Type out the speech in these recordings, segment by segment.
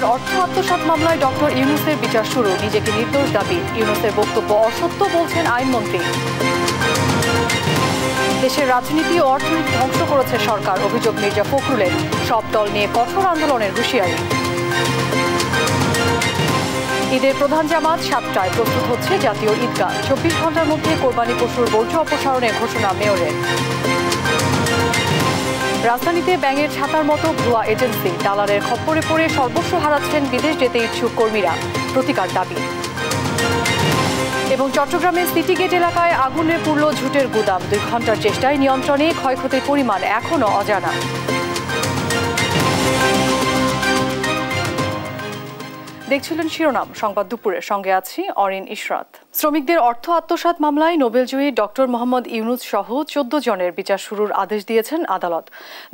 শ্রমিকদের অর্থ আত্মসাৎ মামলায় ডক্টর ইউনূসের বিচার শুরু, নিজেকে নির্দোষ দাবি। ইউনূসের বক্তব্য অসত্য বলছেন আইনমন্ত্রী। দেশের রাজনীতি ও অর্থনীতি ধ্বংস করেছে সরকার, অভিযোগ মির্জা ফখরুলের। সব দল নিয়ে কঠোর আন্দোলনের হুঁশিয়ারি। ঈদের প্রধান জামাত 7টায় প্রস্তুত হচ্ছে জাতীয় ঈদগাহ। 24 ঘন্টার মধ্যে কোরবানি পশুর বর্জ্য অপসারণের ঘোষণা মেয়রের। রাজধানীতে ব্যাঙের ছাতার মতো ভুয়া এজেন্সি, দালালের খপ্পরে পড়ে সর্বস্ব হারাচ্ছেন বিদেশ যেতে ইচ্ছুক কর্মীরা, প্রতিকার দাবি। এবং চট্টগ্রামের সিটি গেট এলাকায় আগুনে পুড়ল ঝুটের গুদাম, 2 ঘন্টার চেষ্টায় নিয়ন্ত্রণে, ক্ষয়ক্ষতির পরিমাণ এখনও অজানা। দেখছিলেন শিরোনাম সংবাদ দুপুরের, সঙ্গে আছি অরিন ইশরাত। শ্রমিকদের অর্থ আত্মসাৎ মামলায় নোবেলজয়ী ডক্টর মোহাম্মদ ইউনূস সহ 14 জনের বিচার শুরুর আদেশ দিয়েছেন আদালত।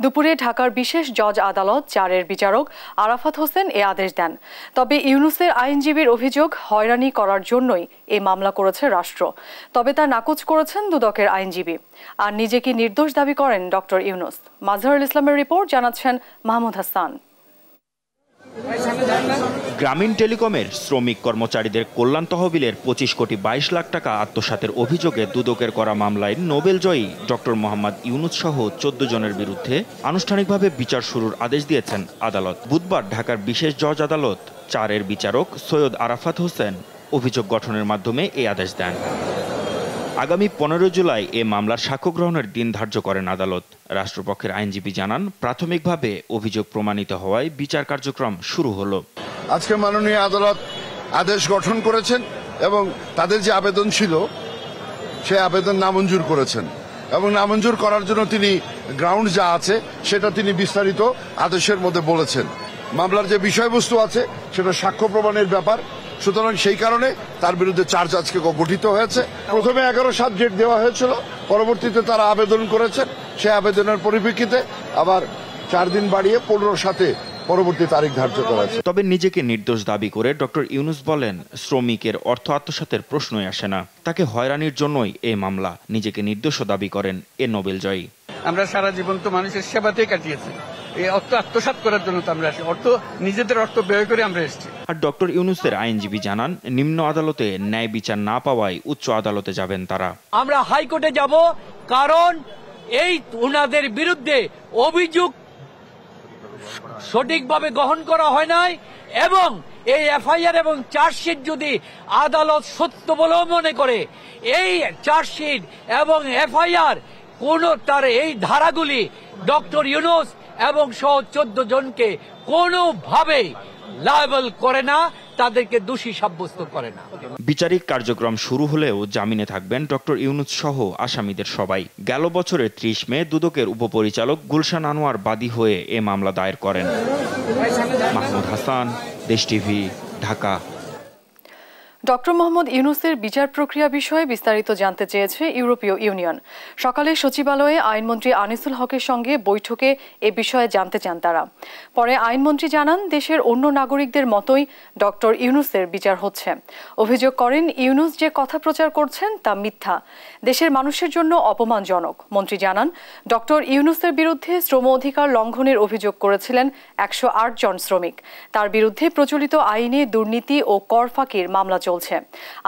দুপুরে ঢাকার বিশেষ জজ আদালত 4-এর বিচারক আরাফাত হোসেন এ আদেশ দেন। তবে ইউনূসের আইনজীবীর অভিযোগ, হয়রানি করার জন্যই এই মামলা করেছে রাষ্ট্র। তবে তা নাকচ করেছেন দুদকের আইনজীবী। আর নিজেকে নির্দোষ দাবি করেন ডক্টর ইউনূস। মাজহারুল ইসলামের রিপোর্ট, জানাচ্ছেন মাহমুদ হাসান। গ্রামীণ টেলিকমের শ্রমিক কর্মচারীদের কল্যাণ তহবিলের 25 কোটি 22 লাখ টাকা আত্মসাতের অভিযোগে দুদকের করা মামলায় নোবেলজয়ী ডক্টর মোহাম্মদ ইউনূস সহ 14 জনের বিরুদ্ধে আনুষ্ঠানিকভাবে বিচার শুরুর আদেশ দিয়েছেন আদালত। বুধবার ঢাকার বিশেষ জজ আদালত 4-এর বিচারক সৈয়দ আরাফাত হোসেন অভিযোগ গঠনের মাধ্যমে এই আদেশ দেন। আগামী 15 জুলাই এ মামলার সাক্ষ্য গ্রহণের দিন ধার্য করেন আদালত। রাষ্ট্রপক্ষের আইনজীবী জানান, প্রাথমিকভাবে অভিযোগ প্রমাণিত হওয়ায় বিচার কার্যক্রম শুরু হলো। আজকে মাননীয় আদালত আদেশ গঠন করেছেন এবং তাদের যে আবেদন ছিল সে আবেদন নামঞ্জুর করেছেন এবং নামঞ্জুর করার জন্য তিনি গ্রাউন্ড যা আছে সেটা তিনি বিস্তারিত আদেশের মধ্যে বলেছেন। মামলার যে বিষয়বস্তু আছে সেটা সাক্ষ্য প্রমাণের ব্যাপার, সুতরাং সেই কারণে তার বিরুদ্ধে চার্জ আজকে গঠিত হয়েছে। প্রথমে 11 সাবজেক্ট দেওয়া হয়েছিল, পরবর্তীতে তারা আবেদন করেছেন, সেই আবেদনের পরিপ্রেক্ষিতে আবার 4 দিন বাড়িয়ে 15 পরবর্তী তারিখ ধার্য করা হয়েছে। তবে নিজেকে নির্দোষ দাবি করে ডক্টর ইউনূস বলেন, শ্রমিকের অর্থ আত্মসাতের প্রশ্নই আসে না, তাকে হয়রানির জন্যই এই মামলা। নিজেকে নির্দোষ দাবি করেন এ নোবেলজয়ী। আমরা সারা জীবন তো মানুষের সেবাতেই কাটিয়েছি, এই অর্থ আত্মসাৎ করার জন্য তো আমরা আসি, নিজেদের অর্থ ব্যয় করে আমরা এসেছি। আর ডক্টর ইউনূসের আইনজীবী জানান, নিম্ন আদালতে ন্যায় বিচার না পাওয়ায় উচ্চ আদালতে যাবেন তারা। আমরা হাইকোর্টে যাব, কারণ এই ওনাদের বিরুদ্ধে অভিযোগ সঠিকভাবে গ্রহণ করা হয় নাই এবং এই এফআইআর এবং চার্জশিট যদি আদালত সত্য বলেও মনে করে, এই চার্জশিট এবং এফআইআর কোন তার এই ধারাগুলি ডক্টর ইউনূস এবং সহ 14 জনকে কোনোভাবেই লায়াবল করে না, তাদেরকে দোষী সাব্যস্ত করে না। বিচারিক কার্যক্রম শুরু হলেও জামিনে থাকবেন ডক্টর ইউনূস সহ আসামিদের সবাই। গেল বছরের 30 মে দুদকের উপপরিচালক গুলশান আনোয়ার বাদী হয়ে এ মামলা দায়ের করেন। মাহমুদ হাসান, দেশ টিভি, ঢাকা। ডক্টর মোহাম্মদ ইউনূসের বিচার প্রক্রিয়া বিষয়ে বিস্তারিত জানতে চেয়েছে ইউরোপীয় ইউনিয়ন। সকালে সচিবালয়ে আইনমন্ত্রী আনিসুল হকের সঙ্গে বৈঠকে এ বিষয়ে জানতে চান তারা। পরে আইনমন্ত্রী জানান, দেশের অন্য নাগরিকদের মতোই ডক্টর ইউনূসের বিচার হচ্ছে। অভিযোগ করেন, ইউনূস যে কথা প্রচার করছেন তা মিথ্যা, দেশের মানুষের জন্য অপমানজনক। মন্ত্রী জানান, ডক্টর ইউনূসের বিরুদ্ধে শ্রম অধিকার লঙ্ঘনের অভিযোগ করেছিলেন 108 জন শ্রমিক। তার বিরুদ্ধে প্রচলিত আইনে দুর্নীতি ও কর ফাঁকির মামলা চলছে।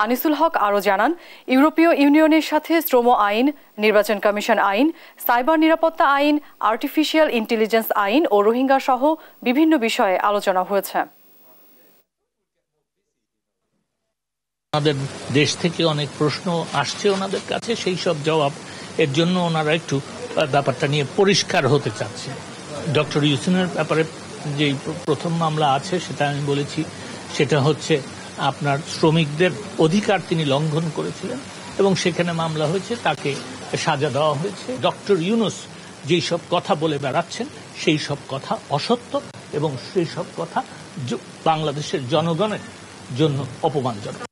আনিসুল হক আরও জানান, ইউরোপীয় ইউনিয়নের সাথে শ্রম আইন, নির্বাচন কমিশন আইন, সাইবার নিরাপত্তা আইন, আর্টিফিশিয়াল ইন্টেলিজেন্স আইন ও রোহিঙ্গা সহ বিভিন্ন বিষয়ে আলোচনা হয়েছে। আমাদের দেশ থেকে অনেক প্রশ্ন আসছে ওনাদের কাছে, সেই সব জবাব এর জন্য ওনারা একটু ব্যাপারটা নিয়ে পরিষ্কার হতে চাচ্ছে। ডক্টর ইউনূসের ব্যাপারে যে প্রথম মামলা আছে সেটা আমি বলেছি, সেটা হচ্ছে আপনার শ্রমিকদের অধিকার তিনি লঙ্ঘন করেছিলেন এবং সেখানে মামলা হয়েছে, তাকে সাজা দেওয়া হয়েছে। ডক্টর ইউনূস যেই সব কথা বলে বেড়াচ্ছেন সেই সব কথা অসত্য এবং সেই সব কথা বাংলাদেশের জনগণের জন্য অপমানজনক।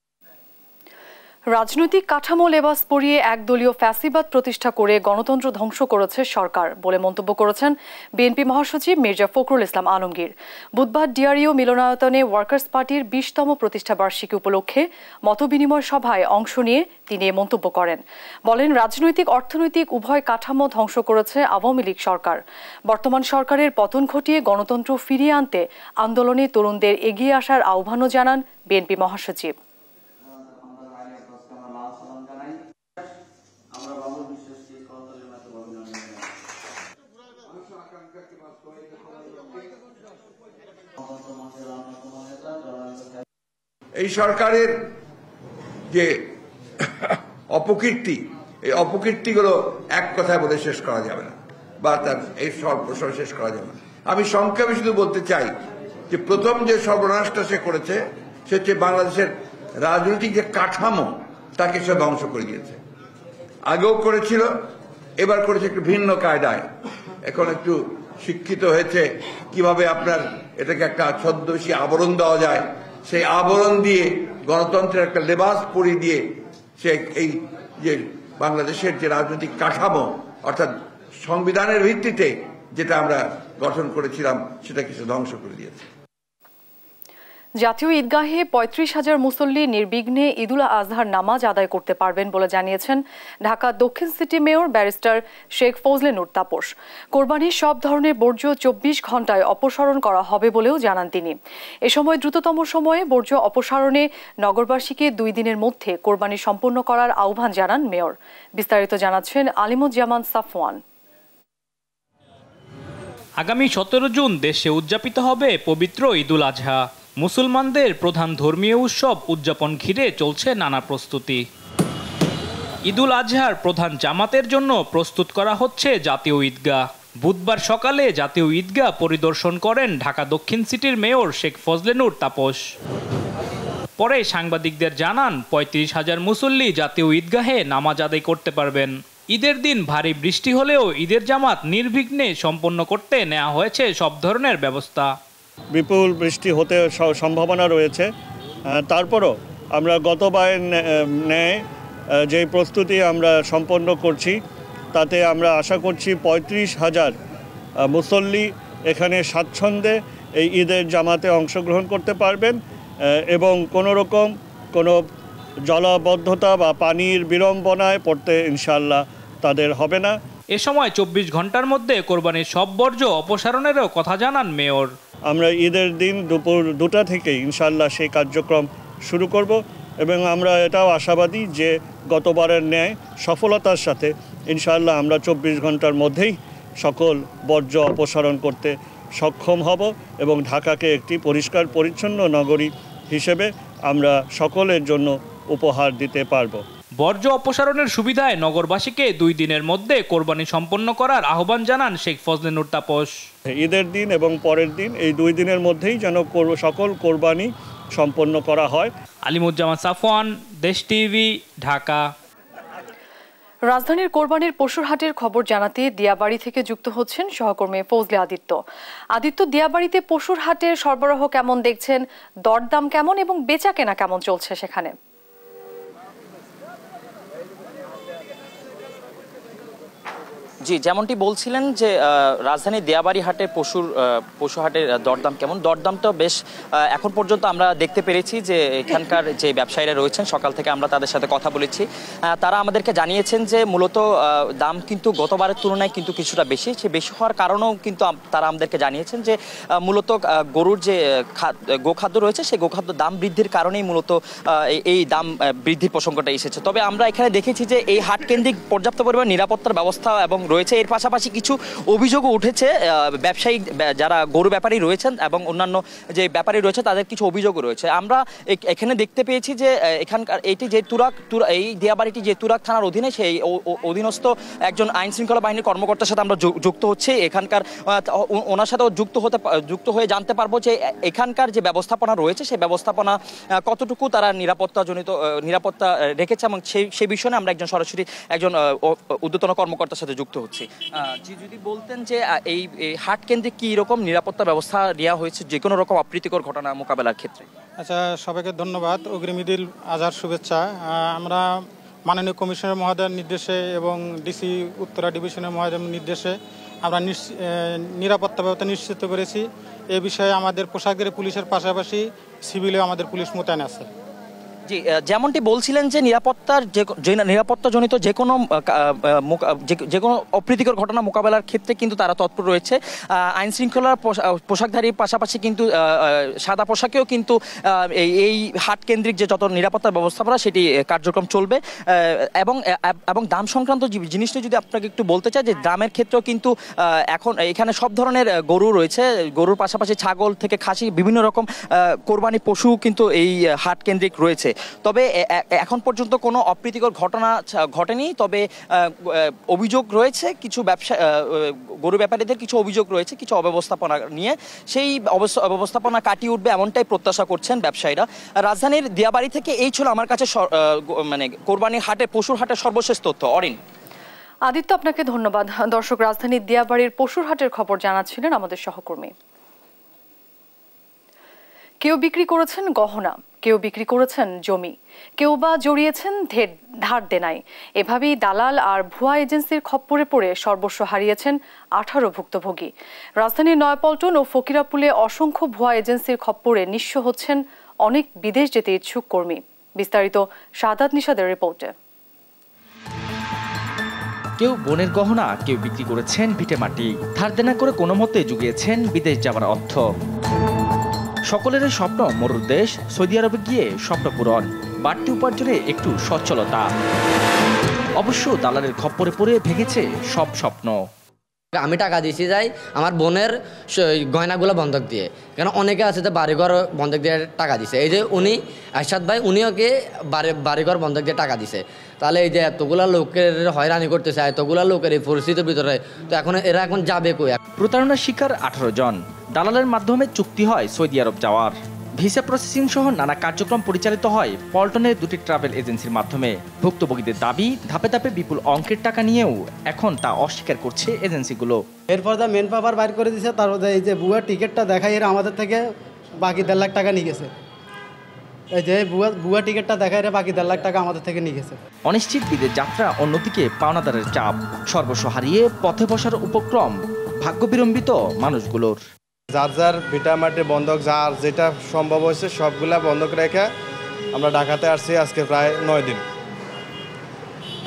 রাজনৈতিক কাঠামো লেবাস পরিয়ে একদলীয় ফ্যাসিবাদ প্রতিষ্ঠা করে গণতন্ত্র ধ্বংস করেছে সরকার বলে মন্তব্য করেছেন বিএনপি মহাসচিব মির্জা ফখরুল ইসলাম আলমগীর। বুধবার ডিআরইউ মিলনায়তনে ওয়ার্কার্স পার্টির 20তম প্রতিষ্ঠাবার্ষিকী উপলক্ষে মতবিনিময় সভায় অংশ নিয়ে তিনি এ মন্তব্য করেন। বলেন, রাজনৈতিক অর্থনৈতিক উভয় কাঠামো ধ্বংস করেছে আওয়ামী লীগ সরকার। বর্তমান সরকারের পতন ঘটিয়ে গণতন্ত্র ফিরিয়ে আনতে আন্দোলনে তরুণদের এগিয়ে আসার আহ্বানও জানান বিএনপি মহাসচিব। এই সরকারের যে অপকীর্তি, এই অপকীর্তিগুলো এক কথায় বলে শেষ করা যাবে না, বা তার এই সর্বস্ব শেষ করা যাবে না। আমি সংক্ষেপে শুধু বলতে চাই যে প্রথম যে সর্বনাশটা সে করেছে সে হচ্ছে বাংলাদেশের রাজনৈতিক যে কাঠামো তাকে সে ধ্বংস করে দিয়েছে। আগেও করেছিল, এবার করেছে একটু ভিন্ন কায়দায়। এখন একটু শিক্ষিত হয়েছে কিভাবে আপনার এটাকে একটা ছদ্মবেশী আবরণ দেওয়া যায়, সেই আবরণ দিয়ে গণতন্ত্রের একটা লেবাস পরিয়ে দিয়ে সে এই যে বাংলাদেশের যে রাজনৈতিক কাঠামো অর্থাৎ সংবিধানের ভিত্তিতে যেটা আমরা গঠন করেছিলাম সেটাকে সে ধ্বংস করে দিয়েছে। জাতীয় ঈদগাহে ৩৫,০০০ মুসল্লি নির্বিঘ্নে ঈদুল আজহার নামাজ আদায় করতে পারবেন বলে জানিয়েছেন ঢাকা দক্ষিণ city mayor barrister Sheikh Fazle Noor Taposh. কোরবানির সব ধরনের বর্জ্য ২৪ ঘণ্টায় অপসারণ করা হবে বলেও জানান তিনি। এ সময় দ্রুততম সময়ে বর্জ্য অপসারণে নগরবাসীকে ২ দিনের মধ্যে কোরবানি সম্পন্ন করার আহ্বান জানান মেয়র। বিস্তারিত জানাচ্ছেন আলিমুজ্জামান সাফওয়ান। আগামী ১৭ জুন দেশে উদযাপিত হবে পবিত্র ঈদুল আজহা। মুসলমানদের প্রধান ধর্মীয় উৎসব উদযাপন ঘিরে চলছে নানা প্রস্তুতি। ঈদুল আজহার প্রধান জামাতের জন্য প্রস্তুত করা হচ্ছে জাতীয় ঈদগাহ। বুধবার সকালে জাতীয় ঈদগাহ পরিদর্শন করেন ঢাকা দক্ষিণ সিটির মেয়র শেখ ফজলে নূর তাপস। পরে সাংবাদিকদের জানান ৩৫,০০০ মুসল্লি জাতীয় ঈদগাহে নামাজ আদায় করতে পারবেন। ঈদের দিন ভারী বৃষ্টি হলেও ঈদের জামাত নির্বিঘ্নে সম্পন্ন করতে নেওয়া হয়েছে সব ধরনের ব্যবস্থা। বিপুল বৃষ্টি হতে সম্ভাবনা রয়েছে, তারপরও আমরা গতবারের ন্যায় যে প্রস্তুতি আমরা সম্পন্ন করছি তাতে আমরা আশা করছি ৩৫,০০০ মুসল্লি এখানে স্বাচ্ছন্দ্যে এই ঈদের জামাতে অংশগ্রহণ করতে পারবেন এবং কোনো রকম কোনো জলাবদ্ধতা বা পানির বিড়ম্বনায় পড়তে ইনশাআল্লাহ তাদের হবে না। এ সময় ২৪ ঘন্টার মধ্যে কোরবানির সব বর্জ্য অপসারণেরও কথা জানান মেয়র। আমরা ঈদের দিন দুপুর ২টা থেকে ইনশাআল্লাহ সেই কার্যক্রম শুরু করব এবং আমরা এটাও আশাবাদী যে গতবারের ন্যায় সফলতার সাথে ইনশাআল্লাহ আমরা ২৪ ঘন্টার মধ্যেই সকল বর্জ্য অপসারণ করতে সক্ষম হব এবং ঢাকাকে একটি পরিষ্কার পরিচ্ছন্ন নগরী হিসেবে আমরা সকলের জন্য উপহার দিতে পারব। বর্জ্য অপসারণের সুবিধায় নগরবাসীকে ২ দিনের মধ্যে কোরবানি সম্পন্ন করার আহ্বান জানান শেখ ফজলে নূর তাপস। ঈদের দিন এবং পরের দিন এই 2 দিনের মধ্যেই যেন সকল কোরবানি সম্পন্ন করা হয়। আলিমুজ্জামান সাফওয়ান, দেশ টিভি, ঢাকা। রাজধানীর কোরবানির পশুর হাটের খবর জানাতে দিয়াবাড়ি থেকে যুক্ত হচ্ছেন সহকর্মী ফজলে আদিত্য। দিয়াবাড়িতে পশুর হাটের সরবরাহ কেমন দেখছেন, দরদাম কেমন এবং বেচা কেনা কেমন চলছে সেখানে? জি, যেমনটি বলছিলেন যে রাজধানীর দিয়াবাড়ি হাটের পশু হাটের দরদাম কেমন, দরদামটা বেশ এখন পর্যন্ত আমরা দেখতে পেরেছি যে এখানকার যে ব্যবসায়ীরা রয়েছেন সকাল থেকে আমরা তাদের সাথে কথা বলেছি, তারা আমাদেরকে জানিয়েছেন যে মূলত দাম কিন্তু গতবারের তুলনায় কিন্তু কিছুটা বেশি। সে বেশি হওয়ার কারণেও কিন্তু তারা আমাদেরকে জানিয়েছেন যে মূলত গরুর যে গোখাদ্য রয়েছে সেই গোখাদ্য দাম বৃদ্ধির কারণেই মূলত এই দাম বৃদ্ধির প্রসঙ্গটা এসেছে। তবে আমরা এখানে দেখেছি যে এই হাট কেন্দ্রিক পর্যাপ্ত পরিমাণ নিরাপত্তার ব্যবস্থা এবং রয়েছে। এর পাশাপাশি কিছু অভিযোগও উঠেছে, ব্যবসায়ী যারা গরু ব্যাপারী রয়েছেন এবং অন্যান্য যে ব্যাপারী রয়েছে তাদের কিছু অভিযোগও রয়েছে। আমরা এখানে দেখতে পেয়েছি যে এখানকার এইটি যে এই দিয়াবাড়িটি যে তুরাগ থানার অধীনে, সেই অধীনস্থ একজন আইন শৃঙ্খলা বাহিনীর কর্মকর্তার সাথে আমরা যুক্ত হচ্ছে। এখানকার ওনার সাথেও যুক্ত হয়ে জানতে পারবো যে এখানকার যে ব্যবস্থাপনা রয়েছে সেই ব্যবস্থাপনা কতটুকু তারা নিরাপত্তা রেখেছে এবং সেই বিষয়ে আমরা সরাসরি একজন ঊর্ধ্বতন কর্মকর্তার সাথে যুক্ত হচ্ছে। যদি বলতেন যে এই হাট কেন্দ্রে কি রকম নিরাপত্তা ব্যবস্থা নেওয়া হয়েছে যে কোনো রকম অপ্রীতিকর ঘটনা মোকাবেলার ক্ষেত্রে? আচ্ছা, সবাইকে ধন্যবাদ, অগ্রিম ঈদুল আজহার শুভেচ্ছা। আমরা মাননীয় কমিশনার মহোদয়ের নির্দেশে এবং ডিসি উত্তরা ডিভিশনের মহোদয়ের নির্দেশে আমরা নিরাপত্তা ব্যবস্থা নিশ্চিত করেছি। এ বিষয়ে আমাদের পোশাকের পুলিশের পাশাপাশি সিভিলেও আমাদের পুলিশ মোতায়েন আছে। জি, যেমনটি বলছিলেন যে নিরাপত্তাজনিত যে কোনো অপ্রীতিকর ঘটনা মোকাবেলার ক্ষেত্রে কিন্তু তারা তৎপর রয়েছে। আইন শৃঙ্খলার পোশাকধারীর পাশাপাশি কিন্তু সাদা পোশাকেও কিন্তু এই হাট কেন্দ্রিক যে যত নিরাপত্তা ব্যবস্থাপনা সেটি কার্যক্রম চলবে। এবং দাম সংক্রান্ত জিনিসটা যদি আপনাকে একটু বলতে চাই যে দামের ক্ষেত্রেও কিন্তু এখন এখানে সব ধরনের গরু রয়েছে, গরুর পাশাপাশি ছাগল থেকে খাসি বিভিন্ন রকম কোরবানি পশু কিন্তু এই হাট কেন্দ্রিক রয়েছে। তবে এখন পর্যন্ত কোনো অপ্রীতিকর ঘটনা ঘটেনি। তবে অভিযোগ রয়েছে কিছু গরু ব্যাপারীদের কিছু অভিযোগ রয়েছে কিছু অব্যবস্থাপনা নিয়ে, সেই অব্যবস্থাপনা কাটিয়ে উঠবে এমনটাই প্রত্যাশা করছেন ব্যবসায়ীরা। রাজধানীর দিয়াবাড়ি থেকে এই ছিল আমার কাছে মানে কোরবানির হাটে পশুর হাটের সর্বশেষ তথ্য। অরিন। আদিত্য, আপনাকে ধন্যবাদ। দর্শক, রাজধানীর দিয়াবাড়ির পশুর হাটের খবর জানাচ্ছিলেন আমাদের সহকর্মী। কেউ বিক্রি করেছেন গহনা, কেউ বিক্রি করেছেন জমি, কেউ বা জড়িয়েছেন ধার দেনায়। এভাবেই দালাল আর ভুয়া এজেন্সির খপ্পরে পড়ে সর্বস্ব হারিয়েছেন 18 ভুক্তভোগী। রাজধানীর নয়াপল্টন ও ফকিরাপুলে অসংখ্য ভুয়া এজেন্সির খপ্পরে নিঃস্ব হচ্ছেন অনেক বিদেশ যেতে ইচ্ছুক কর্মী। বিস্তারিত শাহাদাত নিশাদের রিপোর্টে। কেউ বনের গহনা, কেউ বিক্রি করেছেন ভিটে মাটি, ধার দেনা করে কোনো মতে জুগিয়েছেন বিদেশ যাওয়ার অর্থ। সকলের স্বপ্ন মরুর দেশ সৌদি আরবে গিয়ে স্বপ্ন পূরণ, বাড়তি উপার্জনে একটু সচ্ছলতা। অবশ্য দালালের খপ্পরে পড়ে ভেঙেছে সব স্বপ্ন। আমি টাকা দিয়েছি যাই আমার বোনের গয়নাগুলো বন্ধক দিয়ে, কারণ অনেকে আছে যে বাড়িঘর বন্ধক দিয়ে টাকা দিছে। এই যে উনি আরশাদ ভাই, উনি ওকে বাড়িঘর বন্ধক দিয়ে টাকা দিছে। তাহলে এই যে এতগুলা লোকের হয়রানি করতেছে, এতগুলা লোকের এই পরিস্থিতির ভিতরে, তো এরা এখন যাবে কই? প্রতারণার শিকার 18 জন। দালালের মাধ্যমে চুক্তি হয় সৌদি আরব যাওয়ার। ভিসা প্রসেসিং সহ নানা কার্যক্রম পরিচালিত হয় পল্টনের 2টি ট্রাভেল এজেন্সির মাধ্যমে। ভুক্তভোগীদের দাবি, ধাপে ধাপে বিপুল অঙ্কের টাকা নিয়েও এখন তা অস্বীকার করছে এজেন্সিগুলো। এরপর যা মেন পেপার বাইর করে দিয়েছে, তার এই যে ভুয়া টিকিটটা দেখাই এরা আমাদের থেকে বাকি 1.5 লাখ টাকা নিয়ে গেছে। এই যে ভুয়া টিকিটটা দেখাই এরা বাকি 1.5 লাখ টাকা আমাদের থেকে নিয়ে গেছে। অনিশ্চিত বিদেশ যাত্রা, অন্যদিকে পাওনাদারের চাপ, সর্বস্ব হারিয়ে পথে বসার উপক্রম ভাগ্য বিড়ম্বিত মানুষগুলোর। যার যার ভিটামাটি বন্ধক যার যেটা সম্ভব হয়েছে সবগুলা বন্ধক রেখে আমরা ঢাকাতে আসছি আজকে প্রায় 9 দিন।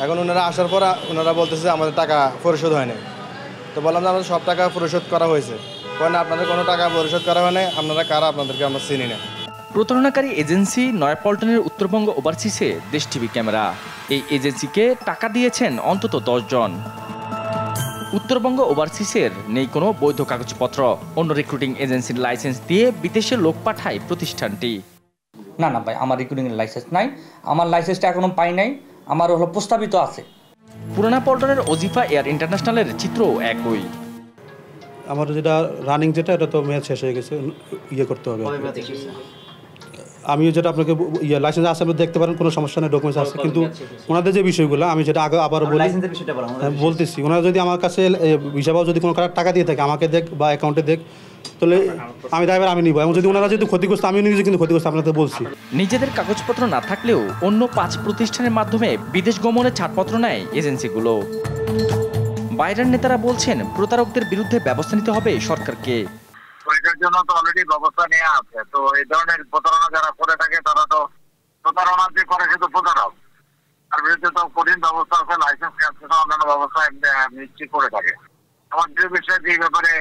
এখন ওনারা আসার পর ওনারা বলতেছে আমাদের টাকা পরিশোধ হয়নি। তো বললাম যে আমাদের সব টাকা পরিশোধ করা হয়েছে। কারণ আপনাদের কোনো টাকা পরিশোধ করা হয়নি, আপনারা কারা, আপনাদেরকে আমরা চিনি না। প্রতারণাকারী এজেন্সি নয়াপল্টনের উত্তরবঙ্গ ওভারসিসে দেশ টিভি ক্যামেরা। এই এজেন্সিকে টাকা দিয়েছেন অন্তত 10 জন। উত্তরবঙ্গ ওভারসিসের নেই কোনো বৈধ কাগজপত্র। অন্য রিক্রুটিং এজেন্সির লাইসেন্স দিয়ে বিদেশে লোক পাঠায় প্রতিষ্ঠানটি। না ভাই, আমার রিক্রুটিং এর লাইসেন্স নাই, আমার লাইসেন্সটা এখনো পাই নাই, আমার হলো প্রস্তাবিত আছে। পুরানা পল্টনের ওজিফা এয়ার ইন্টারন্যাশনালের চিত্র একই। আমার যেটা রানিং যেটা এটা তো মেয়াদ শেষ হয়ে গেছে, ইয়ে করতে হবে। আমি যেটা আপনাকে লাইসেন্স আছে আপনি দেখতে পারেন, কোনো সমস্যা নেই, ডকুমেন্টস আছে। কিন্তু ওনাদের যে বিষয়গুলো আমি যেটা আগে আবার বলতেছি, ওনারা যদি আমার কাছে হিসাবেও যদি কোনো টাকা দিয়ে থাকে আমাকে দেখ বা অ্যাকাউন্টে দেখ, তাহলে আমি ড্রাইভার আমি নিব। এবং যদি ওনারা যদি ক্ষতিগ্রস্ত, আমি নিজে কিন্তু ক্ষতিগ্রস্ত, আপনাদের বলছি। নিজেদের কাগজপত্র না থাকলেও অন্য 5 প্রতিষ্ঠানের মাধ্যমে বিদেশ গমনের ছাড়পত্র নেয় এজেন্সিগুলো। বাইরের নেতারা বলছেন প্রতারকদের বিরুদ্ধে ব্যবস্থা নিতে হবে সরকারকে। এটার জন্য তো অলরেডি ব্যবস্থা নেওয়া আছে। তো এই ধরনের প্রতারণা যারা করে থাকে তারা তো প্রতারণা যে করে সে তো প্রতারক, তার বিরুদ্ধে তো কঠিন ব্যবস্থা আছে, লাইসেন্স ক্যান্সেল অন্যান্য ব্যবস্থা নিশ্চিত করে থাকে। আমার যে বিষয়ে যে ব্যাপারে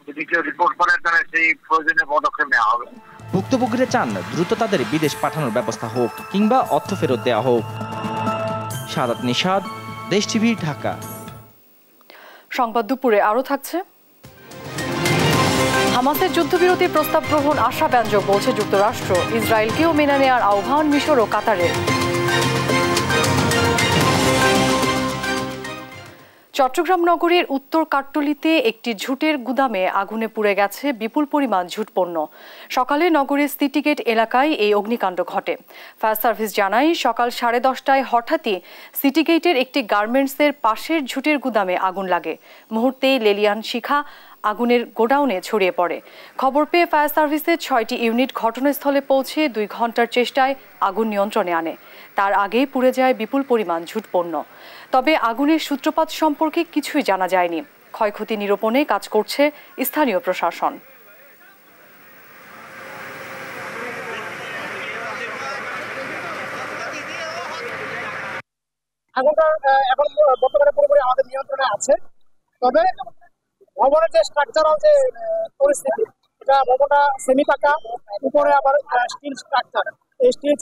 যদি কেউ রিপোর্ট করে তাহলে সেই প্রয়োজনীয় পদক্ষেপ নেওয়া হবে। ভুক্তভোগীরা চান দ্রুত তাদের বিদেশ পাঠানোর ব্যবস্থা হোক কিংবা অর্থ ফেরত দেওয়া হোক। শাহাদাত নিশাদ, দেশ টিভি, ঢাকা। সংবাদ দুপুরে আরও থাকছে। হামাসের যুদ্ধবিরতির প্রস্তাব গ্রহণ আশাব্যঞ্জক বলছে যুক্তরাষ্ট্র। ইসরায়েলকেও মেনে নেওয়ার আহ্বান মিশর ও কাতারের। চট্টগ্রাম নগরের উত্তর কাট্টলিতে একটি ঝুটের গুদামে আগুনে পুড়ে গেছে বিপুল পরিমাণ ঝুট পণ্য। সকালে নগরের সিটিগেট এলাকায় এই অগ্নিকাণ্ড ঘটে। ফায়ার সার্ভিস জানায়, সকাল 10:30টায় হঠাৎই সিটিগেটের একটি গার্মেন্টসের পাশের ঝুটের গুদামে আগুন লাগে। মুহূর্তেই লেলিয়ান শিখা আগুনের গোডাউনে ছড়িয়ে পড়ে। খবর পেয়ে ফায়ার সার্ভিসের 6টি ইউনিট ঘটনাস্থলে পৌঁছে 2 ঘন্টার চেষ্টায় আগুন নিয়ন্ত্রণে আনে। তার আগেই পুড়ে যায় বিপুল পরিমাণ ঝুট পণ্য। তবে আগুনের সূত্রপাত সম্পর্কে কিছুই জানা যায়নি। ক্ষয়ক্ষতি নিরূপণে কাজ করছে স্থানীয় প্রশাসন। আগুনটা এখন বর্তমানে পুরোপুরি আমাদের নিয়ন্ত্রণে আছে। তবে ভবনের যে স্ট্রাকচারাল যে পরিস্থিতি, এটা ভবনটা সেমি পাকা, উপরে আবার স্টিল স্ট্রাকচার। এই স্টিল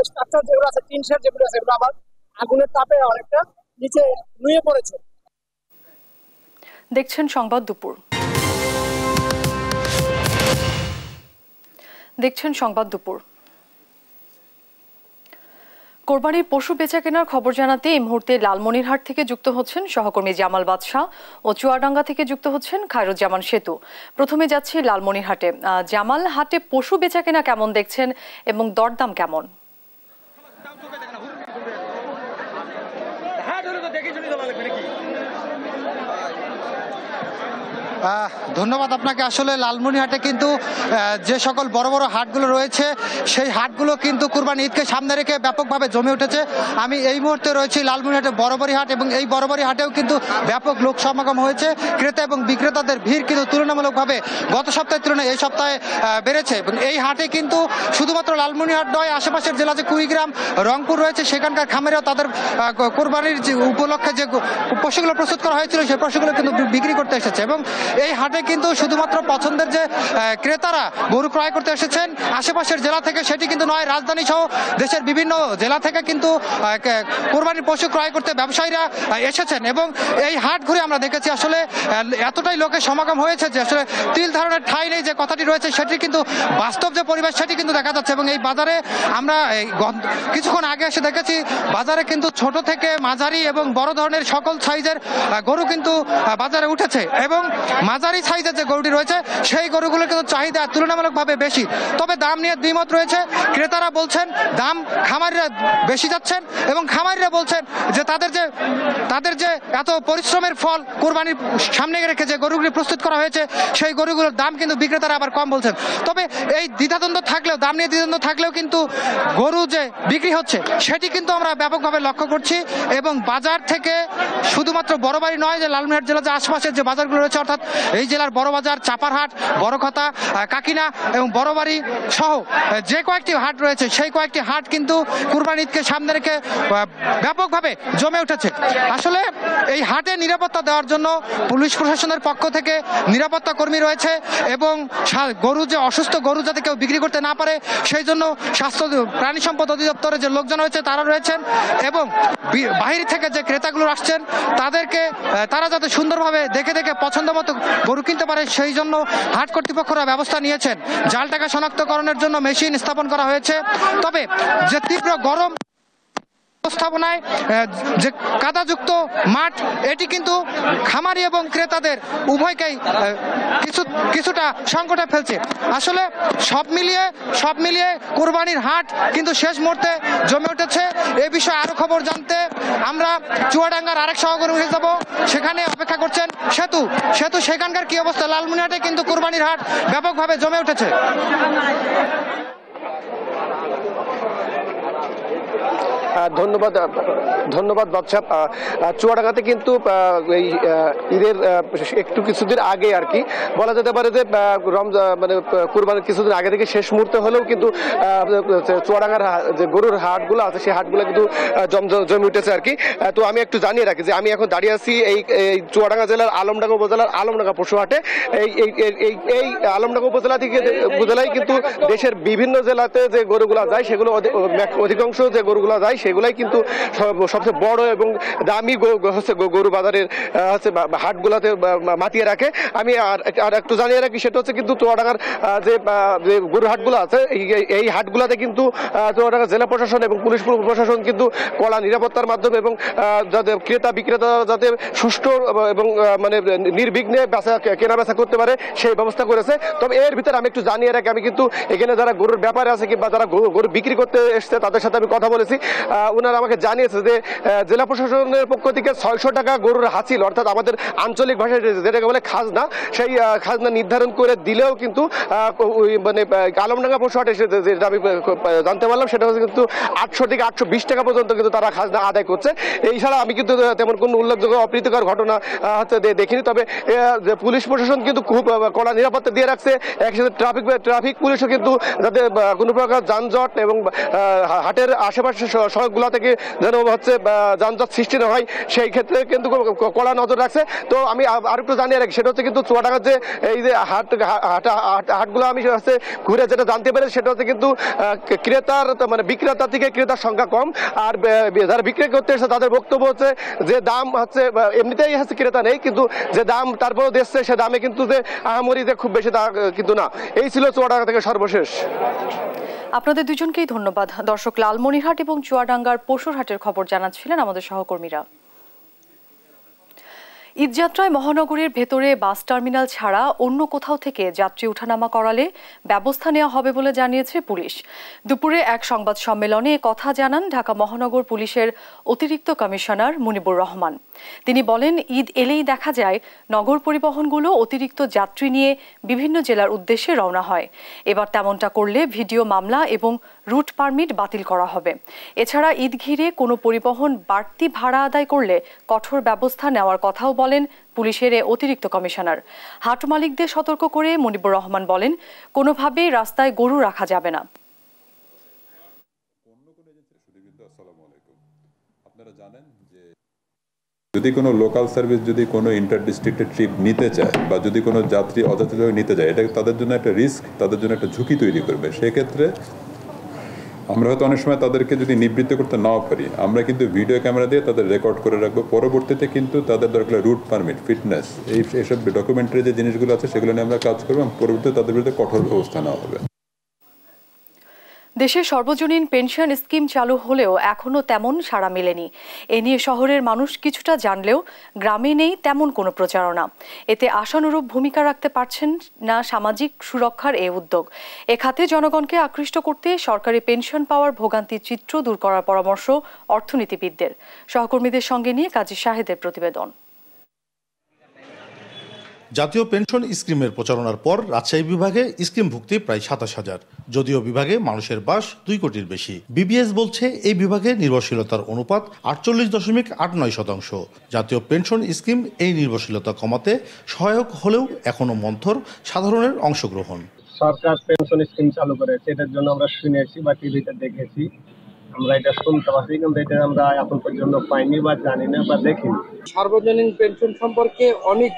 স্ট্রাকচার যেগুলো আছে, টিন শেড যেগুলো আছে, সেগুলো আবার আগুনের তাপে অনেকটা নিচে নুয়ে পড়েছে। দেখছেন সংবাদ দুপুর। কোরবানির পশু বেচা কেনার খবর জানাতে এই মুহূর্তে লালমনিরহাট থেকে যুক্ত হচ্ছেন সহকর্মী জামাল বাদশাহ ও চুয়াডাঙ্গা থেকে যুক্ত হচ্ছেন খায়রুজ্জামান সেতু। প্রথমে যাচ্ছি লালমনিরহাটে। জামাল, হাটে পশু বেচা কেনা কেমন দেখছেন এবং দরদাম কেমন? ধন্যবাদ আপনাকে। আসলে লালমনিরহাটে কিন্তু যে সকল বড় বড় হাটগুলো রয়েছে, সেই হাটগুলো কিন্তু কুরবানি ঈদকে সামনে রেখে ব্যাপকভাবে জমে উঠেছে। আমি এই মুহূর্তে রয়েছি লালমনিরহাটে বড়বড়ি হাট, এবং এই বড়বড়ি হাটেও কিন্তু ব্যাপক লোক সমাগম হয়েছে। ক্রেতা এবং বিক্রেতাদের ভিড় কিন্তু তুলনামূলকভাবে গত সপ্তাহের তুলনায় এই সপ্তাহে বেড়েছে। এবং এই হাটে কিন্তু শুধুমাত্র লালমনিরহাট নয়, আশেপাশের জেলা যে কুড়িগ্রাম, রংপুর রয়েছে, সেখানকার খামারেও তাদের কোরবানির যে উপলক্ষে যে পশুগুলো প্রস্তুত করা হয়েছিল, সেই পশুগুলো কিন্তু বিক্রি করতে এসেছে। এবং এই হাটে কিন্তু শুধুমাত্র পছন্দের যে ক্রেতারা গরু ক্রয় করতে এসেছেন আশেপাশের জেলা থেকে, সেটি কিন্তু নয়, রাজধানী সহ দেশের বিভিন্ন জেলা থেকে কিন্তু কোরবানির পশু ক্রয় করতে ব্যবসায়ীরা এসেছেন। এবং এই হাট ঘুরে আমরা দেখেছি আসলে এতটাই লোকের সমাগম হয়েছে যে আসলে তিল ধারণের ঠাঁই নেই যে কথাটি রয়েছে, সেটি কিন্তু বাস্তব যে পরিবেশ সেটি কিন্তু দেখা যাচ্ছে। এবং এই বাজারে আমরা কিছুক্ষণ আগে এসে দেখেছি, বাজারে কিন্তু ছোট থেকে মাঝারি এবং বড় ধরনের সকল সাইজের গরু কিন্তু বাজারে উঠেছে। এবং মাঝারি সাইজের যে গরুটি রয়েছে, সেই গরুগুলোর কিন্তু চাহিদা তুলনামূলকভাবে বেশি। তবে দাম নিয়ে দ্বিমত রয়েছে। ক্রেতারা বলছেন দাম খামারিরা বেশি যাচ্ছেন, এবং খামারিরা বলছেন যে তাদের যে এত পরিশ্রমের ফল কোরবানির সামনে রেখে যে গরুগুলি প্রস্তুত করা হয়েছে, সেই গরুগুলোর দাম কিন্তু বিক্রেতারা আবার কম বলছেন। তবে এই দ্বিধাদ্বন্দ্ব থাকলেও, দাম নিয়ে দ্বিধাদ্বন্দ্ব থাকলেও কিন্তু গরু যে বিক্রি হচ্ছে সেটি কিন্তু আমরা ব্যাপকভাবে লক্ষ্য করছি। এবং বাজার থেকে শুধুমাত্র বড়বাড়ি নয়, যে লালমনিরহাট জেলার যে আশপাশের যে বাজারগুলো রয়েছে, অর্থাৎ এই জেলার বড় বাজার, চাপারহাট, বড়খতা, কাকিনা এবং বড়বাড়ি সহ যে কয়েকটি হাট রয়েছে, সেই কয়েকটি হাট কিন্তু কুরবানি ঈদকে সামনে রেখে ব্যাপকভাবে জমে উঠেছে। আসলে এই হাটে নিরাপত্তা দেওয়ার জন্য পুলিশ প্রশাসনের পক্ষ থেকে নিরাপত্তা কর্মী রয়েছে, এবং গরু যে অসুস্থ গরু যাতে কেউ বিক্রি করতে না পারে সেই জন্য স্বাস্থ্য প্রাণী সম্পদ অধিদপ্তরের যে লোকজন রয়েছে তারা রয়েছেন। এবং বাহির থেকে যে ক্রেতাগুলো আসছেন তারা যাতে সুন্দরভাবে দেখে পছন্দ মতো গরু কিনতে পারে, সেই জন্য হাট কর্তৃপক্ষরা ব্যবস্থা নিয়েছেন। জাল টাকা শনাক্তকরণের জন্য মেশিন স্থাপন করা হয়েছে। তবে যে তীব্র গরম ব্যবস্থাপনায় যে কাদাযুক্ত মাঠ, এটি কিন্তু খামারি এবং ক্রেতাদের উভয়কেই কিছুটা সংকটে ফেলছে। আসলে সব মিলিয়ে কুরবানির হাট কিন্তু শেষ মুহূর্তে জমে উঠেছে। এই বিষয়ে আরো খবর জানতে আমরা চুয়াডাঙ্গার আরেক সহকর্মী যাব, সেখানে অপেক্ষা করছেন সেতু। সেখানকার কি অবস্থা? লালমনিরহাটে কিন্তু কুরবানির হাট ব্যাপকভাবে জমে উঠেছে। ধন্যবাদ বাদশা। চুয়াডাঙ্গাতে কিন্তু এই ঈদের একটু কিছুদিন আগে আর কি বলা যেতে পারে যে মানে কুরবানির কিছুদিন আগে থেকে শেষ মুহূর্তে হলেও কিন্তু চুয়াডাঙ্গার যে গরুর হাটগুলো আছে সেই হাটগুলো কিন্তু জমে উঠেছে আর কি। তো আমি একটু জানিয়ে রাখি যে আমি এখন দাঁড়িয়ে আছি এই চুয়াডাঙ্গা জেলার আলমডাঙ্গা উপজেলার আলমডাঙ্গা পশু হাটে। এই আলমডাঙ্গা উপজেলায় কিন্তু দেশের বিভিন্ন জেলাতে যে গরুগুলা যায়, সেগুলো অধিকাংশ যে গরুগুলা যায় সেগুলাই কিন্তু সবচেয়ে বড় এবং দামি হচ্ছে গরু বাজারের হচ্ছে হাটগুলোতে মাতিয়ে রাখে। আমি আর একটু জানিয়ে রাখি, সেটা হচ্ছে কিন্তু চুয়াডাঙ্গার যে গরু হাটগুলো আছে এই হাটগুলোতে কিন্তু চুয়াডাঙ্গা জেলা প্রশাসন এবং পুলিশ প্রশাসন কিন্তু কড়া নিরাপত্তার মাধ্যমে এবং যাতে ক্রেতা বিক্রেতা যাতে সুষ্ঠু এবং মানে নির্বিঘ্নে কেনা বেচা করতে পারে সেই ব্যবস্থা করেছে। তবে এর ভিতরে আমি একটু জানিয়ে রাখি, আমি কিন্তু এখানে যারা গরুর ব্যাপারে আছে কিংবা যারা গরু বিক্রি করতে এসছে তাদের সাথে আমি কথা বলেছি। ওনারা আমাকে জানিয়েছে যে জেলা প্রশাসনের পক্ষ থেকে 600 টাকা গরুর হাসিল, অর্থাৎ আমাদের আঞ্চলিক ভাষায় যেটাকে বলে খাজনা, সেই খাজনা নির্ধারণ করে দিলেও কিন্তু মানে আলমডাঙ্গা পশু হাটে যেটা আমি জানতে পারলাম সেটা হচ্ছে কিন্তু 800 থেকে 820 টাকা পর্যন্ত কিন্তু তারা খাজনা আদায় করছে। এই ছাড়া আমি কিন্তু তেমন কোনো উল্লেখযোগ্য অপ্রীতিকর ঘটনা হচ্ছে দেখিনি। তবে পুলিশ প্রশাসন কিন্তু খুব কড়া নিরাপত্তা দিয়ে রাখছে। একসাথে ট্রাফিক পুলিশও কিন্তু যাতে কোনো প্রকার যানজট এবং হাটের আশেপাশে সড়কগুলো থেকে যেন হচ্ছে যানজট সৃষ্টি না হয় সেই ক্ষেত্রে কিন্তু কড়া নজর রাখছে। তো আমি আর একটু জানিয়ে রাখি, সেটা হচ্ছে কিন্তু চুয়াডাঙ্গার যে এই যে হাটগুলো আমি হচ্ছে ঘুরে যেটা জানতে পেরেছি সেটা হচ্ছে কিন্তু ক্রেতার মানে বিক্রেতা থেকে ক্রেতার সংখ্যা কম, আর যারা বিক্রি করতে এসেছে তাদের বক্তব্য হচ্ছে যে দাম হচ্ছে এমনিতেই হচ্ছে ক্রেতা নেই, কিন্তু যে দাম তারপরেও দিচ্ছে সে দামে কিন্তু যে আহামরি যে খুব বেশি কিন্তু না। এই ছিল চুয়াডাঙ্গা থেকে সর্বশেষ। আপনাদের দুজনকেই ধন্যবাদ। দর্শক, লালমনিরহাট এবং চুয়াডাঙ্গার পশুর হাটের খবর জানাচ্ছিলেন আমাদের সহকর্মীরা। ঈদযাত্রায় মহানগরীর ভেতরে বাস টার্মিনাল ছাড়া অন্য কোথাও থেকে যাত্রী ওঠানামা করালে ব্যবস্থা নেওয়া হবে বলে জানিয়েছে পুলিশ। দুপুরে এক সংবাদ সম্মেলনে কথা জানান ঢাকা মহানগর পুলিশের অতিরিক্ত কমিশনার মুনিবুর রহমান। তিনি বলেন, ঈদ এলেই দেখা যায় নগর পরিবহনগুলো অতিরিক্ত যাত্রী নিয়ে বিভিন্ন জেলার উদ্দেশ্যে রওনা হয়। এবার তেমনটা করলে ভিডিও মামলা এবং রুট পারমিট বাতিল করা হবে। এছাড়া ঈদ ঘিরে কোনো পরিবহন বাড়তি ভাড়া আদায় করলে কঠোর ব্যবস্থা নেওয়ার কথাও বলেন পুলিশের অতিরিক্ত কমিশনার। হাট মালিকদের সতর্ক করে মুনিবুর রহমান বলেন, কোনোভাবেই রাস্তায় গরু রাখা যাবে না। যদি কোনো লোকাল সার্ভিস যদি কোনো ইন্টার ডিস্ট্রিক্টের ট্রিপ নিতে চায় বা যদি কোনো যাত্রী অযাচিতভাবে নিতে যায়, এটা তাদের জন্য একটা রিস্ক, তাদের জন্য একটা ঝুঁকি তৈরি করবে। সেক্ষেত্রে আমরা হয়তো অনেক সময় তাদেরকে যদি নিবৃত্ত করতে নাও পারি, আমরা কিন্তু ভিডিও ক্যামেরা দিয়ে তাদের রেকর্ড করে রাখবো। পরবর্তীতে কিন্তু তাদের দরকার রুট পারমিট, ফিটনেস, এইসব ডকুমেন্টারি যে জিনিসগুলো আছে সেগুলো নিয়ে আমরা কাজ করবো। পরবর্তীতে তাদের বিরুদ্ধে কঠোর ব্যবস্থা নেওয়া হবে। দেশে সর্বজনীন পেনশন স্কিম চালু হলেও এখনো তেমন সাড়া মেলেনি। এ নিয়ে শহরের মানুষ কিছুটা জানলেও গ্রামে নেই তেমন কোনো প্রচারণা। এতে আশানুরূপ ভূমিকা রাখতে পারছেন না সামাজিক সুরক্ষার এই উদ্যোগ। এ খাতে জনগণকে আকৃষ্ট করতে সরকারি পেনশন পাওয়ার ভোগান্তির চিত্র দূর করার পরামর্শ অর্থনীতিবিদদের। সহকর্মীদের সঙ্গে নিয়ে কাজী শাহেদের প্রতিবেদন। জাতীয় পেনশন স্কিমের প্রচারণার পর রাজশাহী বিভাগে স্কিমভুক্তি প্রায় 27,000, যদিও বিভাগে মানুষের বাস 2 কোটির বেশি। বিবিএস বলছে এই বিভাগে নির্ভরশীলতার অনুপাত 48.89%। জাতীয় পেনশন স্কিম এই নির্ভরশীলতা কমাতে সহায়ক হলেও এখনো মন্থর সাধারণের অংশগ্রহণ। সরকার পেনশন স্কিম চালু করেছে, এটার জন্য আমরা শুনেছি বা টিভিতে দেখেছি, আমরা এটা শুনতে পাচ্ছি, কিন্তু এটা আমরা এখন পর্যন্ত পাইনি বা জানি না বা দেখিনি। সার্বজনীন পেনশন সম্পর্কে অনেক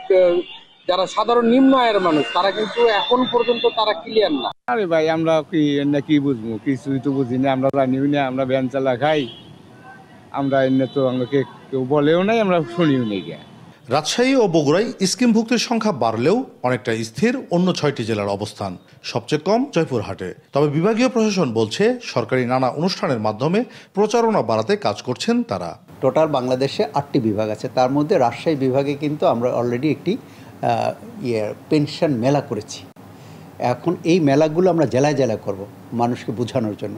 যারা সাধারণ নিম্ন আয়ের মানুষ তারা কিন্তু এখন পর্যন্ত তারা ক্লিয়ার না। আরে ভাই, আমরা কি বুঝবো, কিছুই তো বুঝি না, আমরা জানিও না, আমরা ভ্যান চালা খাই, আমরা এমনি তো আমাকে কেউ বলেও নাই, আমরা শুনিও নেই। রাজশাহী ও বগুড়ায় স্কিমভুক্তির সংখ্যা বাড়লেও অনেকটা স্থির অন্য 6টি জেলার অবস্থান, সবচেয়ে কম জয়পুরহাটে। তবে বিভাগীয় প্রশাসন বলছে সরকারি নানা অনুষ্ঠানের মাধ্যমে প্রচারণা বাড়াতে কাজ করছেন তারা। টোটাল বাংলাদেশে 8টি বিভাগ আছে, তার মধ্যে রাজশাহী বিভাগে কিন্তু আমরা অলরেডি একটি পেনশন মেলা করেছি। এখন এই মেলাগুলো আমরা জেলায় জেলায় করব মানুষকে বোঝানোর জন্য।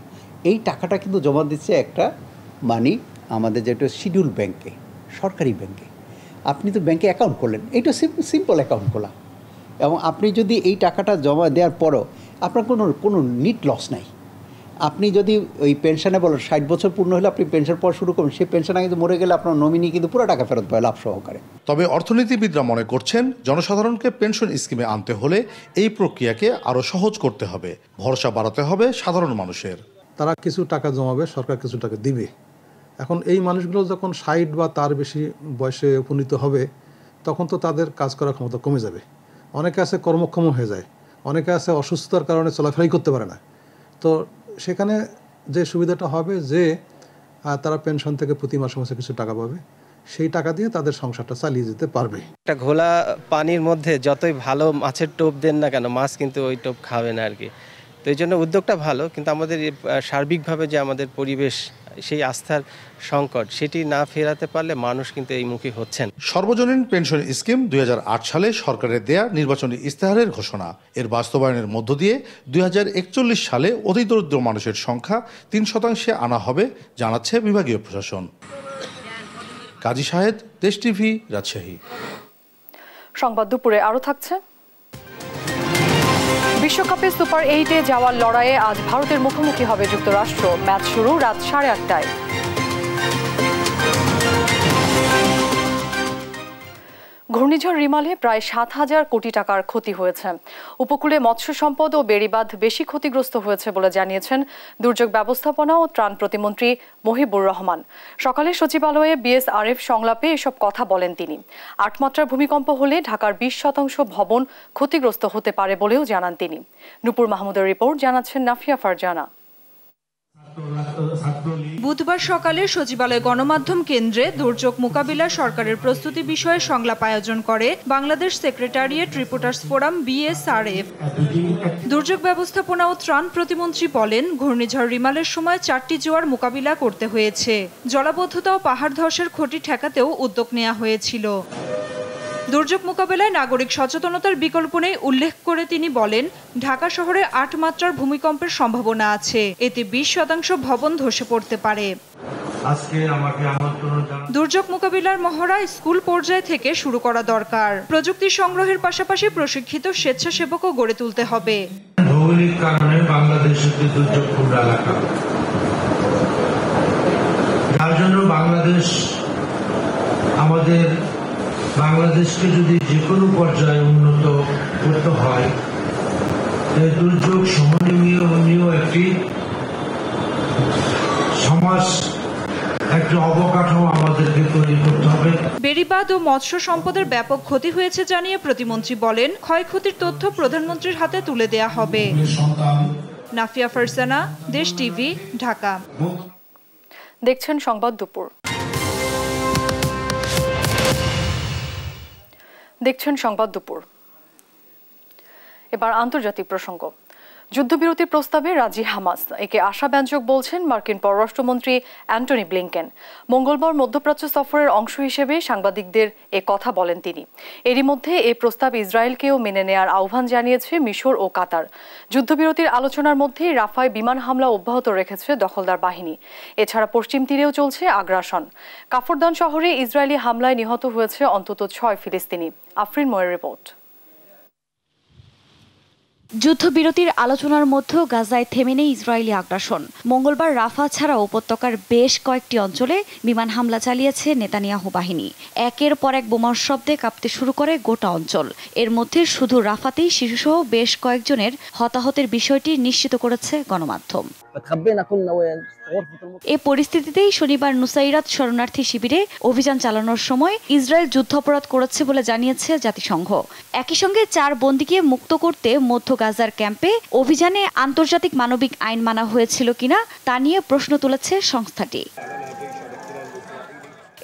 এই টাকাটা কিন্তু জমা দিচ্ছে একটা মানি আমাদের যেটা শিডিউল ব্যাংকে, সরকারি ব্যাংকে। আপনি তো ব্যাংকে অ্যাকাউন্ট করলেন, এইটা সিম্পল অ্যাকাউন্ট খোলা, এবং আপনি যদি এই টাকাটা জমা দেওয়ার পরও আপনার কোনো নিট লস নাই। আপনি যদি ওই পেনশনে বলেন 60 বছর পূর্ণ হলে আপনি পেনশন পাওয়া শুরু করবেন, সেই পেনশন কিন্তু মরে গেলে আপনার নমিনি কিন্তু পুরো টাকা ফেরত পায় লাভ সহকারে। তবে অর্থনীতিবিদরা মনে করছেন জনসাধারণকে পেনশন স্কিমে আনতে হলে এই প্রক্রিয়াকে আরও সহজ করতে হবে, ভরসা বাড়াতে হবে সাধারণ মানুষের। তারা কিছু টাকা জমাবে, সরকার কিছু টাকা দিবে। এখন এই মানুষগুলো যখন 60 বা তার বেশি বয়সে উপনীত হবে, তখন তো তাদের কাজ করার ক্ষমতা কমে যাবে। অনেকে আছে কর্মক্ষম হয়ে যায়, অনেকে আছে অসুস্থতার কারণে চলাফেরাই করতে পারে না। তো সেখানে যে সুবিধাটা হবে যে তারা পেনশন থেকে প্রতি মাসে মাসে কিছু টাকা পাবে, সেই টাকা দিয়ে তাদের সংসারটা চালিয়ে যেতে পারবে। একটা ঘোলা পানির মধ্যে যতই ভালো মাছের টোপ দেন না কেন, মাছ কিন্তু ওই টোপ খাবে না আর কি। তো এই জন্য উদ্যোগটা ভালো, কিন্তু আমাদের সার্বিকভাবে যে আমাদের পরিবেশ, সেই আস্থার সংকট, সেটি না ফেরাতে পারলে মানুষ কিন্তু এই মুখী হচ্ছেন। সর্বজনীন পেনশন স্কিম 2008 সালে সরকারের দেয়া নির্বাচনী ইস্তেহারের ঘোষণা। এর বাস্তবায়নের মধ্য দিয়ে 2041 সালে অতিদরিদ্র মানুষের সংখ্যা 3% আনা হবে জানাচ্ছে বিভাগীয় প্রশাসন। কাজী শাহেদ, দেশ টিভি, রাজশাহী। সংবাদ দুপুরে আরো থাকছে। বিশ্বকাপে সুপার 8-এ যাওয়ার লড়াইয়ে আজ ভারতের মুখোমুখি হবে যুক্তরাষ্ট্র। ম্যাচ শুরু রাত 8:30টায়। ঘূর্ণিঝড় রিমালে প্রায় 7,000 কোটি টাকার ক্ষতি হয়েছে। উপকূলে মৎস্য সম্পদ ও বেড়িবাঁধ বেশি ক্ষতিগ্রস্ত হয়েছে বলে জানিয়েছেন দুর্যোগ ব্যবস্থাপনা ও ত্রাণ প্রতিমন্ত্রী মহিবুর রহমান। সকালে সচিবালয়ে বিএসআরএফ সংলাপে এসব কথা বলেন তিনি। 8 মাত্রার ভূমিকম্প হলে ঢাকার 20% ভবন ক্ষতিগ্রস্ত হতে পারে বলেও জানান তিনি। নূপুর মাহমুদের রিপোর্ট, জানাচ্ছেন নাফিয়া ফারজানা। বুধবার সকালে সচিবালয় গণমাধ্যম কেন্দ্রে দুর্যোগ মোকাবিলা সরকারের প্রস্তুতি বিষয়ে সংলাপ আয়োজন করে Bangladesh secretariat reporters forum BSRF. দুর্যোগ ব্যবস্থাপনা ও ত্রাণ প্রতিমন্ত্রী বলেন, ঘূর্ণিঝড় রিমালের সময় 4টি জোয়ার মোকাবিলা করতে হয়েছে। জলাবদ্ধতা ও পাহাড় ধসের ক্ষতি ঠেকাতেও উদ্যোগ নেওয়া হয়েছিল। দুর্যোগ মোকাবেলায় নাগরিক সচেতনতার বিকল্প নেই উল্লেখ করে তিনি বলেন, ঢাকা শহরে 8 মাত্রার ভূমিকম্পের সম্ভাবনা আছে। এতে 20% ভবন ধসে পড়তে পারে। দুর্যোগ মোকাবিলার মহড়া স্কুল পর্যায় থেকে শুরু করা দরকার। প্রযুক্তি সংগ্রহের পাশাপাশি প্রশিক্ষিত স্বেচ্ছাসেবকও গড়ে তুলতে হবে। ভৌগোলিক কারণে বাংলাদেশ একটি দুর্যোগপূর্ণ এলাকা, যার জন্য বাংলাদেশকে যদি যে কোনো পর্যায়ে উন্নত করতে হয়, দুর্যোগ সমন্বয় একটি সমাজ, একটি অবকাঠামো আমাদেরকে তৈরি করতে হবে। বেড়িবাঁধ ও মৎস্য সম্পদের ব্যাপক ক্ষতি হয়েছে জানিয়ে প্রতিমন্ত্রী বলেন, ক্ষয়ক্ষতির তথ্য প্রধানমন্ত্রীর হাতে তুলে দেয়া হবে। নাফিয়া ফারজানা, দেশ টিভি, ঢাকা। দেখছেন সংবাদ দুপুর। এবার আন্তর্জাতিক প্রসঙ্গ। যুদ্ধবিরতির প্রস্তাবে রাজি হামাস, একে আশাব্যঞ্জক বলছেন মার্কিন পররাষ্ট্রমন্ত্রী অ্যান্টনি ব্লিংকেন। মঙ্গলবার মধ্যপ্রাচ্য সফরের অংশ হিসেবে সাংবাদিকদের এ কথা বলেন তিনি। এরই মধ্যে এই প্রস্তাব ইসরায়েলকেও মেনে নেয়ার আহ্বান জানিয়েছে মিশর ও কাতার। যুদ্ধবিরতির আলোচনার মধ্যে রাফায় বিমান হামলা অব্যাহত রেখেছে দখলদার বাহিনী। এছাড়া পশ্চিম তীরেও চলছে আগ্রাসন। কাফরদান শহরে ইসরায়েলি হামলায় নিহত হয়েছে অন্তত 6 ফিলিস্তিনি। আফরিন ময়ের রিপোর্ট। যুদ্ধবিরতির আলোচনার মধ্যেও গাজায় থেমে নেই ইসরায়েলি আগ্রাসন। মঙ্গলবার রাফা ছাড়া উপত্যকার বেশ কয়েকটি অঞ্চলে বিমান হামলা চালিয়েছে নেতানিয়াহু বাহিনী। একের পর এক বোমার শব্দে কাঁপতে শুরু করে গোটা অঞ্চল। এর মধ্যে শুধু রাফাতেই শিশুসহ বেশ কয়েকজনের হতাহতের বিষয়টি নিশ্চিত করেছে গণমাধ্যম। এ পরিস্থিতিতেই শনিবার নুসাইরাত শরণার্থী শিবিরে অভিযান চালানোর সময় ইসরায়েল যুদ্ধাপরাধ করেছে বলে জানিয়েছে জাতিসংঘ। একই সঙ্গে 4 বন্দীকে মুক্ত করতে মধ্য গাজার ক্যাম্পে অভিযানে আন্তর্জাতিক মানবিক আইন মানা হয়েছিল কিনা তা নিয়ে প্রশ্ন তুলেছে সংস্থাটি।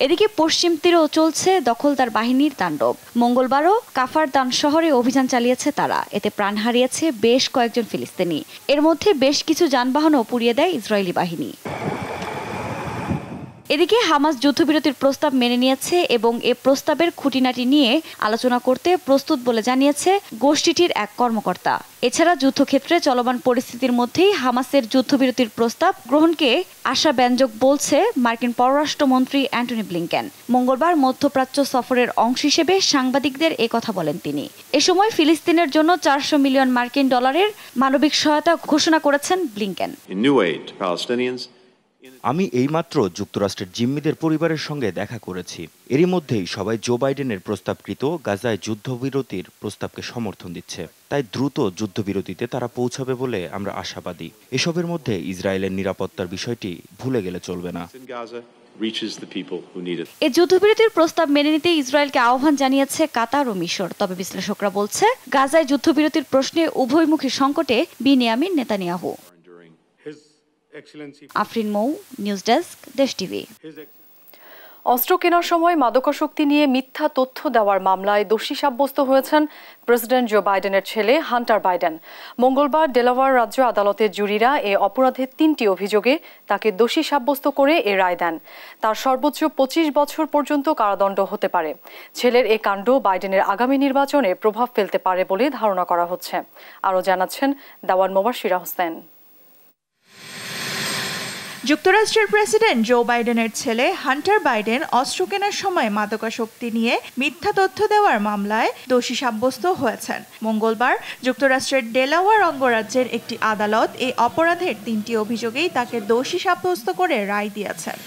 এদিকে পশ্চিম তীরেও চলছে দখলদার বাহিনীর তাণ্ডব। মঙ্গলবারও কাফরদান শহরে অভিযান চালিয়েছে তারা। এতে প্রাণ হারিয়েছে বেশ কয়েকজন ফিলিস্তিনি। এর মধ্যে বেশ কিছু যানবাহনও পুড়িয়ে দেয় ইসরায়েলি বাহিনী। এদিকে হামাস যুদ্ধবিরতির প্রস্তাব মেনে নিয়েছে এবং এ প্রস্তাবের খুঁটিনাটি নিয়ে আলোচনা করতে প্রস্তুত বলে জানিয়েছে গোষ্ঠীটির এক কর্মকর্তা। এছাড়া যুদ্ধক্ষেত্রে চলমান পরিস্থিতির মধ্যেই হামাসের যুদ্ধবিরতির প্রস্তাব গ্রহণকে আশাব্যঞ্জক বলছে মার্কিন পররাষ্ট্রমন্ত্রী অ্যান্টনি ব্লিংকেন। মঙ্গলবার মধ্যপ্রাচ্য সফরের অংশ হিসেবে সাংবাদিকদের এ কথা বলেন তিনি। এ সময় ফিলিস্তিনের জন্য $400 মিলিয়ন মানবিক সহায়তা ঘোষণা করেছেন ব্লিংকেন। আমি এইমাত্র যুক্তরাষ্ট্রের জিম্মিদের পরিবারের সঙ্গে দেখা করেছি। এরই মধ্যেই সবাই জো বাইডেনের প্রস্তাবকৃত গাজায় যুদ্ধবিরতির প্রস্তাবকে সমর্থন দিচ্ছে। তাই দ্রুত যুদ্ধবিরতিতে তারা পৌঁছাবে বলে আমরা আশাবাদী। এসবের মধ্যে ইসরায়েলের নিরাপত্তার বিষয়টি ভুলে গেলে চলবে না। এই যুদ্ধবিরতির প্রস্তাব মেনে নিতে ইসরায়েলকে আহ্বান জানিয়েছে কাতার ও মিশর। তবে বিশ্লেষকরা বলছে, গাজায় যুদ্ধবিরতির প্রশ্নে উভয়মুখী সংকটে বিনিয়ামিন নেতানিয়াহু। আফরিন মৌ, নিউজ ডেস্ক, দেশ টিভি। অস্ত্র কেনার সময় মাদকাসক্তি নিয়ে মিথ্যা তথ্য দেওয়ার মামলায় দোষী সাব্যস্ত হয়েছেন প্রেসিডেন্ট জো বাইডেনের ছেলে হান্টার বাইডেন। মঙ্গলবার ডেলাওয়্যার রাজ্য আদালতের জুরিরা এ অপরাধের 3টি অভিযোগে তাকে দোষী সাব্যস্ত করে এ রায় দেন। তার সর্বোচ্চ 25 বছর পর্যন্ত কারাদণ্ড হতে পারে। ছেলের এ কাণ্ড বাইডেনের আগামী নির্বাচনে প্রভাব ফেলতে পারে বলে ধারণা করা হচ্ছে। আরও জানাচ্ছেন দাওয়ান মোবাশিরা হোসেন। যুক্তরাষ্ট্রের প্রেসিডেন্ট জো বাইডেনের ছেলে হান্টার বাইডেন অস্ত্র কেনার সময় মাদকাসক্তি নিয়ে মিথ্যা তথ্য দেওয়ার মামলায় দোষী সাব্যস্ত হয়েছেন। মঙ্গলবার যুক্তরাষ্ট্রের ডেলাওয়্যার অঙ্গরাজ্যের একটি আদালত এই অপরাধের 3টি অভিযোগেই তাকে দোষী সাব্যস্ত করে রায় দিয়েছেন।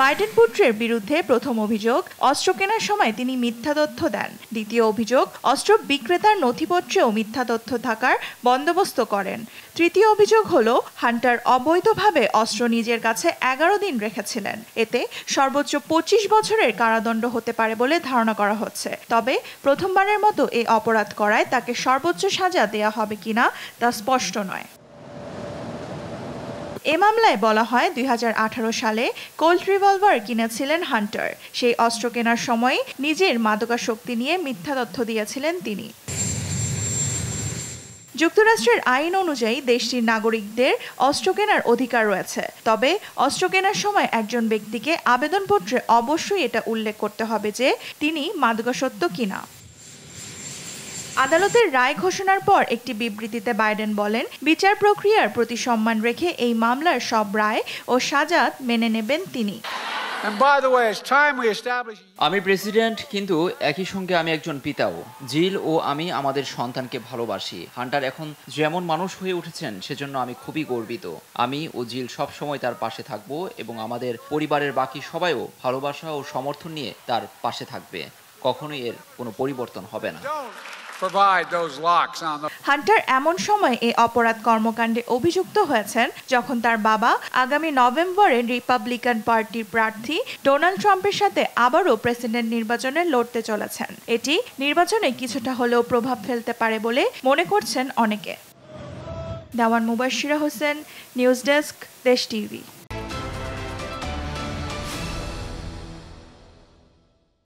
বাইডেন পুত্রের বিরুদ্ধে প্রথম অভিযোগ, অস্ত্র কেনার সময় তিনি মিথ্যা তথ্য দেন। দ্বিতীয় অভিযোগ, অস্ত্র বিক্রেতার নথিপত্রেও মিথ্যা তথ্য থাকার বন্দোবস্ত করেন। তৃতীয় অভিযোগ হলো হান্টার অবৈধভাবে অস্ত্র নিজের কাছে 11 দিন রেখেছিলেন। এতে সর্বোচ্চ 25 বছরের কারাদণ্ড হতে পারে বলে ধারণা করা হচ্ছে। তবে প্রথমবারের মতো এই অপরাধ করায় তাকে সর্বোচ্চ সাজা দেয়া হবে কিনা তা স্পষ্ট নয়। এ মামলায় বলা হয় 2018 সালে কোল্ট রিভলভার কিনেছিলেন হান্টার। সেই অস্ত্র কেনার সময় নিজের মাদকাসক্তি নিয়ে মিথ্যা তথ্য দিয়েছিলেন তিনি। যুক্তরাষ্ট্রের আইন অনুযায়ী দেশটির নাগরিকদের অস্ত্র কেনার অধিকার রয়েছে। তবে অস্ত্র কেনার সময় একজন ব্যক্তিকে আবেদনপত্রে অবশ্যই এটা উল্লেখ করতে হবে যে তিনি মাদকাসক্ত কিনা। আদালতের রায় ঘোষণার পর একটি বিবৃতিতে বাইডেন বলেন, বিচার প্রক্রিয়ার প্রতি সম্মান রেখে এই মামলার সব রায় ও সাজা মেনে নেবেন তিনি। আমি প্রেসিডেন্ট, কিন্তু একই সঙ্গে আমি একজন পিতাও। জিল ও আমি আমাদের সন্তানকে ভালোবাসি। হান্টার এখন যেমন মানুষ হয়ে উঠেছেন সেজন্য আমি খুবই গর্বিত। আমি ও জিল সব সময় তার পাশে থাকব এবং আমাদের পরিবারের বাকি সবাইও ভালোবাসা ও সমর্থন নিয়ে তার পাশে থাকবে। কখনোই এর কোনো পরিবর্তন হবে না। হান্টার এমন সময় এই অপরাধ কর্মকাণ্ডে অভিযুক্ত হয়েছেন যখন তার বাবা আগামী নভেম্বরে রিপাবলিকান পার্টির প্রার্থী ডোনাল্ড ট্রাম্পের সাথে আবারও প্রেসিডেন্ট নির্বাচনে লড়তে চলেছেন। এটি নির্বাচনে কিছুটা হলেও প্রভাব ফেলতে পারে বলে মনে করছেন অনেকে। দাওয়ান মুবাশিরা হোসেন, নিউজ ডেস্ক, দেশ টিভি।